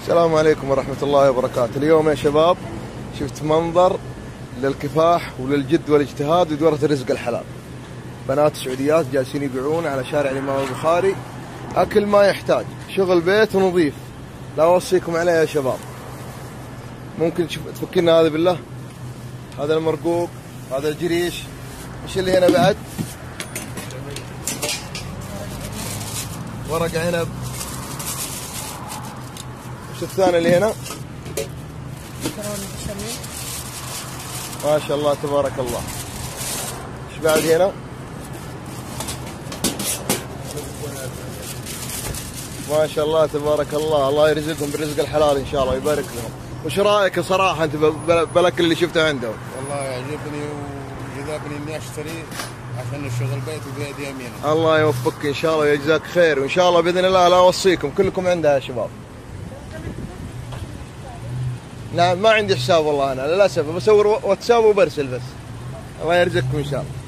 السلام عليكم ورحمة الله وبركاته. اليوم يا شباب شفت منظر للكفاح وللجد والاجتهاد ودورة الرزق الحلال. بنات سعوديات جالسين يبيعون على شارع الإمام البخاري أكل ما يحتاج، شغل بيت ونظيف، لا أوصيكم عليه يا شباب. ممكن تفكرنا هذا بالله، هذا المرقوق، هذا الجريش، إيش اللي هنا بعد؟ ورق عنب. وش الثاني اللي هنا؟ ما شاء الله تبارك الله. ايش بعد هنا؟ ما شاء الله تبارك الله، الله يرزقهم بالرزق الحلال ان شاء الله ويبارك لهم. وش رايك صراحه انت بالاكل اللي شفته عندهم؟ والله يعجبني وجذبني اني اشتري عشان الشغل بيت وبيدي يمينه. الله يوفقك ان شاء الله ويجزاك خير، وان شاء الله باذن الله لا اوصيكم كلكم عندها يا شباب. نعم ما عندي حساب والله، انا للاسف بصور واتساب وبرسل بس. الله يرزقكم ان شاء الله.